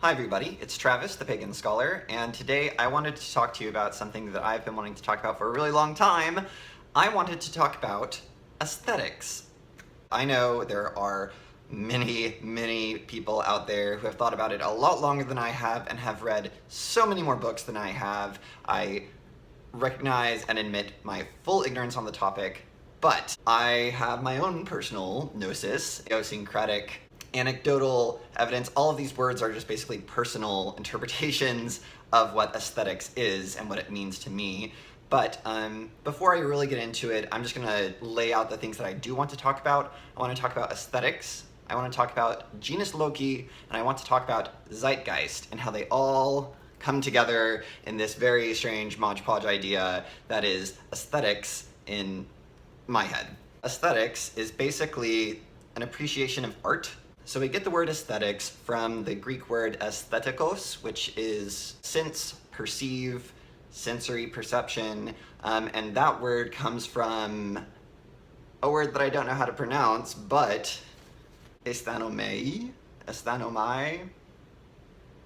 Hi everybody, it's Travis, the Pagan Scholar, and today I wanted to talk to you about something that I've been wanting to talk about for a really long time. I wanted to talk about aesthetics. I know there are many people out there who have thought about it a lot longer than I have and have read so many more books than I have. I recognize and admit my full ignorance on the topic, but I have my own personal gnosis, idiosyncratic, anecdotal evidence. All of these words are just basically personal interpretations of what aesthetics is and what it means to me. But before I really get into it, I'm just gonna lay out the things that I do want to talk about. I want to talk about aesthetics, I want to talk about Genius Loci, and I want to talk about Zeitgeist and how they all come together in this very strange Mod Podge idea that is aesthetics in my head. Aesthetics is basically an appreciation of art. So we get the word aesthetics from the Greek word aesthetikos, which is sense, perceive, sensory perception, and that word comes from a word that I don't know how to pronounce, but aesthenomai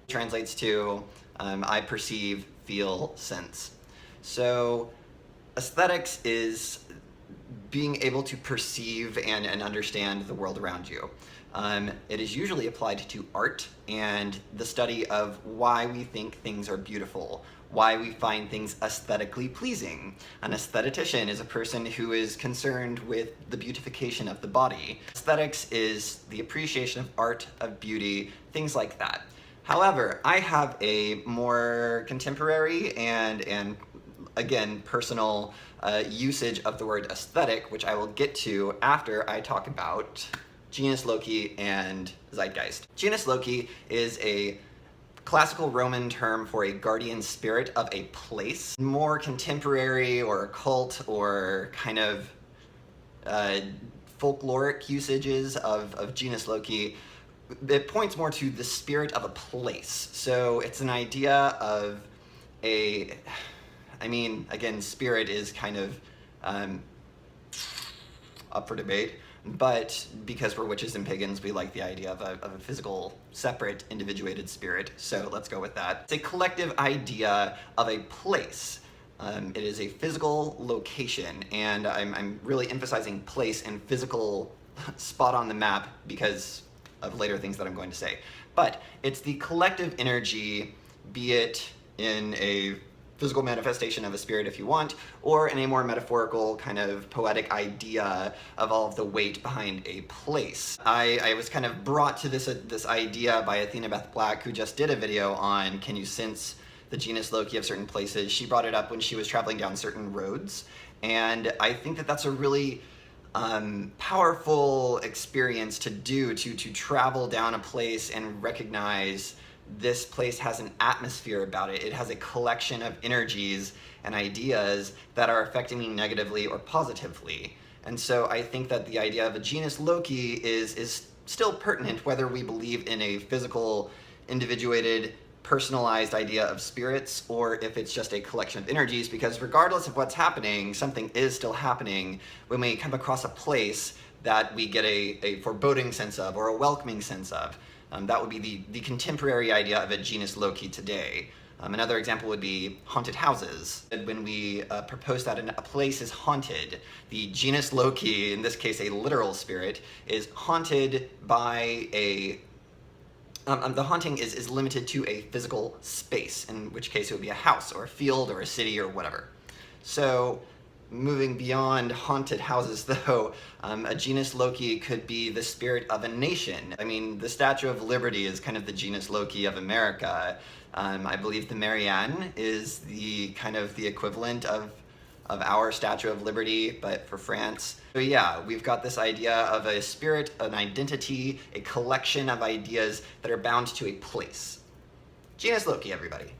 translates to I perceive, feel, sense. So aesthetics is being able to perceive and understand the world around you. It is usually applied to art and the study of why we think things are beautiful, why we find things aesthetically pleasing. An aesthetician is a person who is concerned with the beautification of the body. Aesthetics is the appreciation of art, of beauty, things like that. However, I have a more contemporary and again, personal usage of the word aesthetic, which I will get to after I talk about Genius Loci and Zeitgeist. Genius Loci is a classical Roman term for a guardian spirit of a place. More contemporary or occult or kind of folkloric usages of Genius Loci, it points more to the spirit of a place. So it's an idea of again, spirit is kind of up for debate, but because we're witches and pagans, we like the idea of a physical, separate, individuated spirit, so let's go with that. It's a collective idea of a place. It is a physical location, and I'm really emphasizing place and physical spot on the map because of later things that I'm going to say. But it's the collective energy, be it in a physical manifestation of a spirit if you want, or in a more metaphorical kind of poetic idea of all of the weight behind a place. I was kind of brought to this idea by Athena Beth Black, who just did a video on can you sense the Genius Loci of certain places. She brought it up when she was traveling down certain roads, and I think that that's a really powerful experience to do, to travel down a place and recognize this place has an atmosphere about it. It has a collection of energies and ideas that are affecting me negatively or positively. And so I think that the idea of a Genius Loci is still pertinent whether we believe in a physical, individuated, personalized idea of spirits or if it's just a collection of energies, because regardless of what's happening, something is still happening when we come across a place that we get a foreboding sense of or a welcoming sense of. That would be the contemporary idea of a Genius Loci today. Another example would be haunted houses. When we propose that a place is haunted, the Genius Loci, in this case a literal spirit, is haunted by the haunting is limited to a physical space, in which case it would be a house or a field or a city or whatever. So moving beyond haunted houses though, a Genius Loci could be the spirit of a nation. I mean, the Statue of Liberty is kind of the Genius Loci of America. I believe the Marianne is the kind of the equivalent of our Statue of Liberty, but for France. So yeah, we've got this idea of a spirit, an identity, a collection of ideas that are bound to a place. Genius Loci, everybody.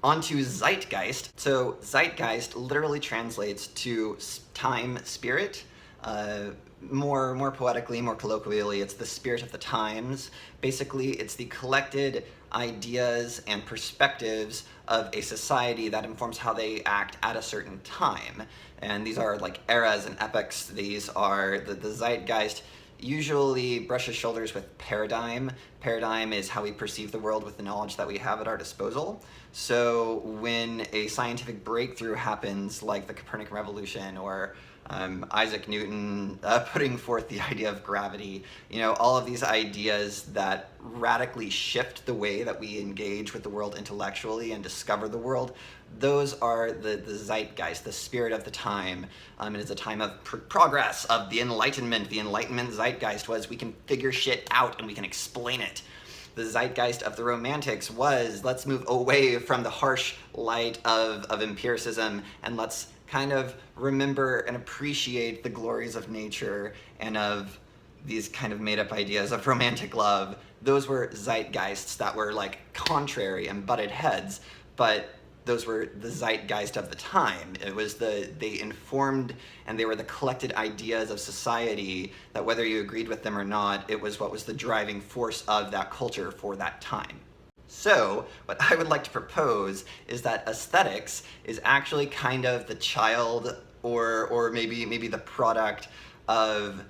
On to Zeitgeist. So Zeitgeist literally translates to time spirit. More poetically, more colloquially, it's the spirit of the times. Basically, it's the collected ideas and perspectives of a society that informs how they act at a certain time. And these are like eras and epochs. These are the Zeitgeist usually brushes shoulders with paradigm. Paradigm is how we perceive the world with the knowledge that we have at our disposal. So when a scientific breakthrough happens, like the Copernican revolution, or Isaac Newton putting forth the idea of gravity, all of these ideas that radically shift the way that we engage with the world intellectually and discover the world, those are the zeitgeist, the spirit of the time. It is a time of progress, of the Enlightenment. The Enlightenment zeitgeist was we can figure shit out and we can explain it. The zeitgeist of the Romantics was, let's move away from the harsh light of empiricism, and let's kind of remember and appreciate the glories of nature and of these kind of made-up ideas of romantic love. Those were zeitgeists that were like contrary and butted heads, but those were the zeitgeist of the time. It was they informed, and they were the collected ideas of society that, whether you agreed with them or not, it was what was the driving force of that culture for that time. So what I would like to propose is that aesthetics is actually kind of the child, or maybe the product of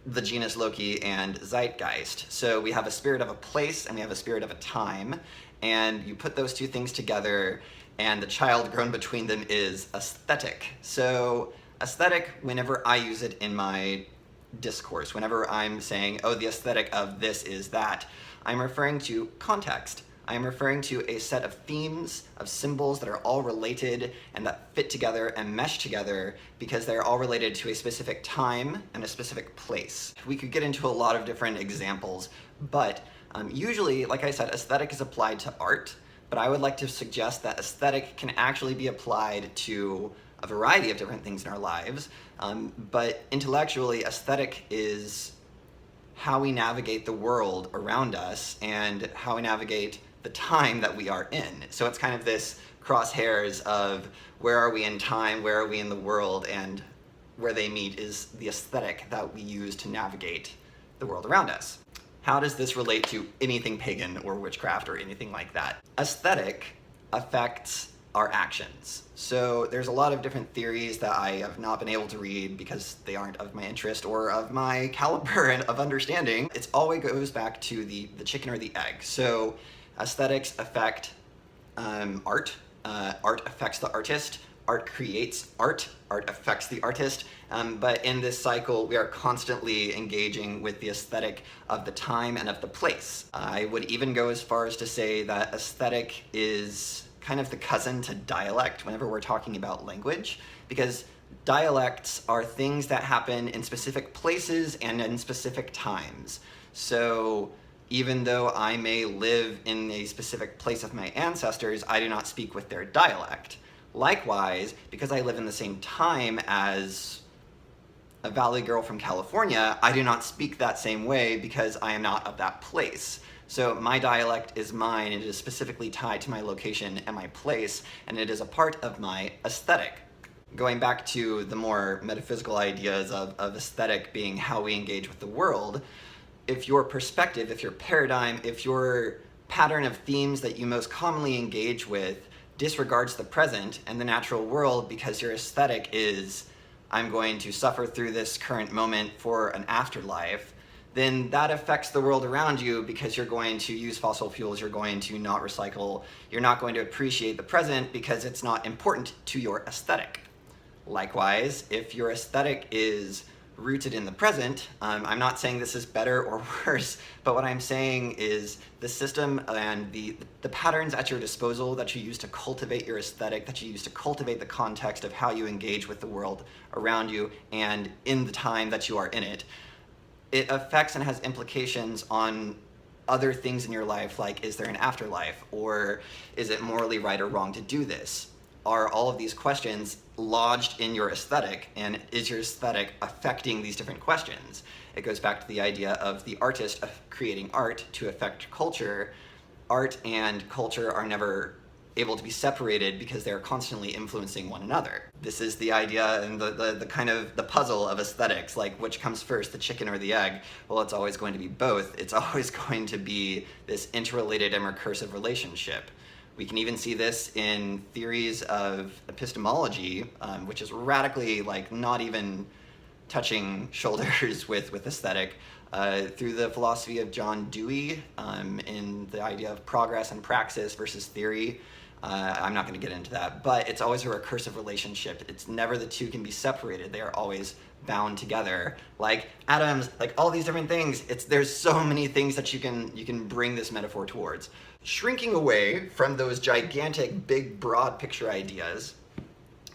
the Genius Loci and Zeitgeist. So we have a spirit of a place and we have a spirit of a time, and you put those two things together, and the child grown between them is aesthetic. So aesthetic, whenever I use it in my discourse, whenever I'm saying, oh, the aesthetic of this is that, I'm referring to context. I'm referring to a set of themes, of symbols that are all related and that fit together and mesh together because they're all related to a specific time and a specific place. We could get into a lot of different examples, but usually, like I said, aesthetic is applied to art, but I would like to suggest that aesthetic can actually be applied to a variety of different things in our lives, but intellectually, aesthetic is how we navigate the world around us and how we navigate the time that we are in. So it's kind of this crosshairs of where are we in time, where are we in the world, and where they meet is the aesthetic that we use to navigate the world around us. How does this relate to anything pagan or witchcraft or anything like that? Aesthetic affects our actions. So there's a lot of different theories that I have not been able to read because they aren't of my interest or of my caliber of understanding. It always goes back to the chicken or the egg. So aesthetics affect art. Art affects the artist. Art creates art. Art affects the artist. But in this cycle, we are constantly engaging with the aesthetic of the time and of the place. I would even go as far as to say that aesthetic is kind of the cousin to dialect whenever we're talking about language, because dialects are things that happen in specific places and in specific times. So even though I may live in a specific place of my ancestors, I do not speak with their dialect. Likewise, because I live in the same time as a valley girl from California, I do not speak that same way because I am not of that place. So my dialect is mine, it is specifically tied to my location and my place, and it is a part of my aesthetic. Going back to the more metaphysical ideas of aesthetic being how we engage with the world, if your perspective, if your paradigm, if your pattern of themes that you most commonly engage with disregards the present and the natural world because your aesthetic is, I'm going to suffer through this current moment for an afterlife, then that affects the world around you because you're going to use fossil fuels, you're going to not recycle, you're not going to appreciate the present because it's not important to your aesthetic. Likewise, if your aesthetic is rooted in the present, I'm not saying this is better or worse, but what I'm saying is the system and the patterns at your disposal that you use to cultivate your aesthetic, that you use to cultivate the context of how you engage with the world around you and in the time that you are in it, it affects and has implications on other things in your life, like is there an afterlife, or is it morally right or wrong to do this? Are all of these questions lodged in your aesthetic, and is your aesthetic affecting these different questions? It goes back to the idea of the artist of creating art to affect culture. Art and culture are never able to be separated because they're constantly influencing one another. This is the idea and the kind of the puzzle of aesthetics, like which comes first, the chicken or the egg? Well, it's always going to be both. It's always going to be this interrelated and recursive relationship. We can even see this in theories of epistemology, which is radically like not even touching shoulders with aesthetic through the philosophy of John Dewey in the idea of progress and praxis versus theory. I'm not going to get into that, but it's always a recursive relationship. It's never the two can be separated. They are always bound together. Like atoms, like all these different things. There's so many things that you can bring this metaphor towards. Shrinking away from those gigantic, big, broad picture ideas,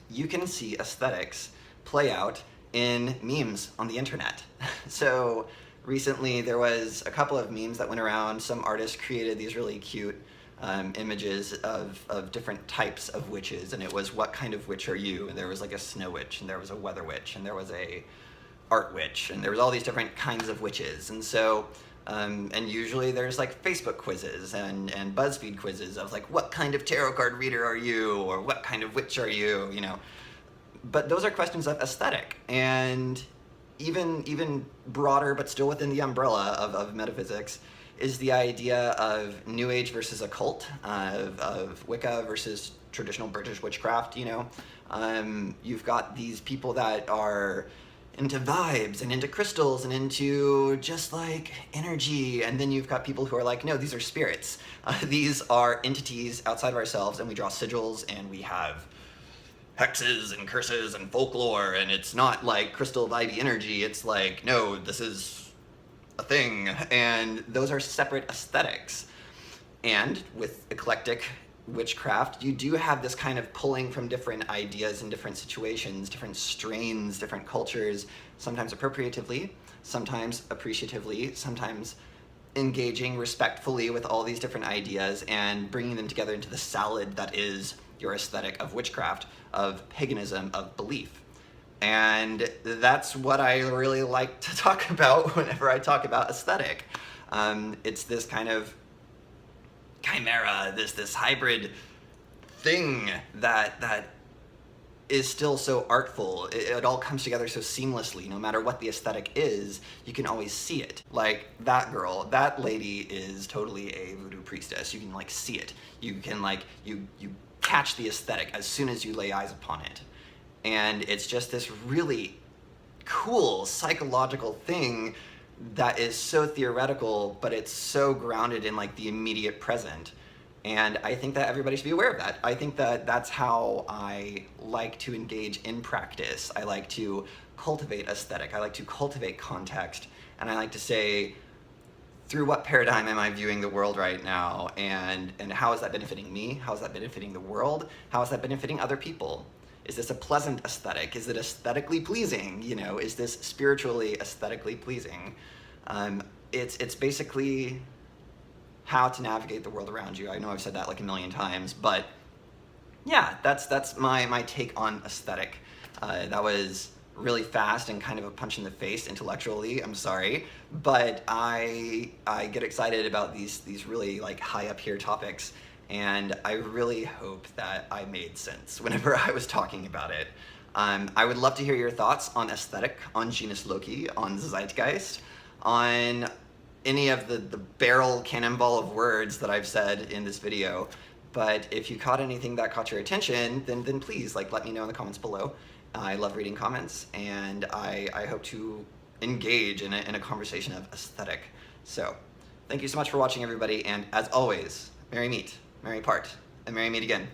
you can see aesthetics play out in memes on the internet. So recently there was a couple of memes that went around. Some artists created these really cute images of different types of witches, and it was, what kind of witch are you? And there was like a snow witch, and there was a weather witch, and there was a art witch, and there was all these different kinds of witches. And so and usually there's like Facebook quizzes and BuzzFeed quizzes of like, what kind of tarot card reader are you, or what kind of witch are you, you know. But those are questions of aesthetic, and even broader, but still within the umbrella of metaphysics, is the idea of New Age versus occult, of Wicca versus traditional British witchcraft, you know. You've got these people that are into vibes and into crystals and into just like energy, and then you've got people who are like, no, these are spirits. These are entities outside of ourselves, and we draw sigils, and we have hexes and curses and folklore, and it's not like crystal vibey energy. It's like, no, this is a thing, and those are separate aesthetics. And with eclectic witchcraft, you do have this kind of pulling from different ideas in different situations, different strains, different cultures, sometimes appropriatively, sometimes appreciatively, sometimes engaging respectfully with all these different ideas and bringing them together into the salad that is your aesthetic of witchcraft, of paganism, of belief. And that's what I really like to talk about whenever I talk about aesthetic. It's this kind of chimera, this hybrid thing that is still so artful. It all comes together so seamlessly. No matter what the aesthetic is, you can always see it. Like that girl, that lady is totally a voodoo priestess. You can like see it. You can like, you catch the aesthetic as soon as you lay eyes upon it. And it's just this really cool psychological thing that is so theoretical, but it's so grounded in like the immediate present. And I think that everybody should be aware of that. I think that that's how I like to engage in practice. I like to cultivate aesthetic. I like to cultivate context. And I like to say, through what paradigm am I viewing the world right now? And how is that benefiting me? How is that benefiting the world? How is that benefiting other people? Is this a pleasant aesthetic? Is it aesthetically pleasing? You know, is this spiritually aesthetically pleasing? It's basically how to navigate the world around you. I know I've said that like a million times, but yeah, that's my take on aesthetic. That was really fast and kind of a punch in the face intellectually, I'm sorry, but I get excited about these really like high up here topics. And I really hope that I made sense whenever I was talking about it. I would love to hear your thoughts on aesthetic, on Genius Loci, on Zeitgeist, on any of the barrel cannonball of words that I've said in this video. But if you caught anything that caught your attention, then please let me know in the comments below. I love reading comments, and I hope to engage in a conversation of aesthetic. So thank you so much for watching, everybody, and as always, merry meet, merry part, and merry meet again.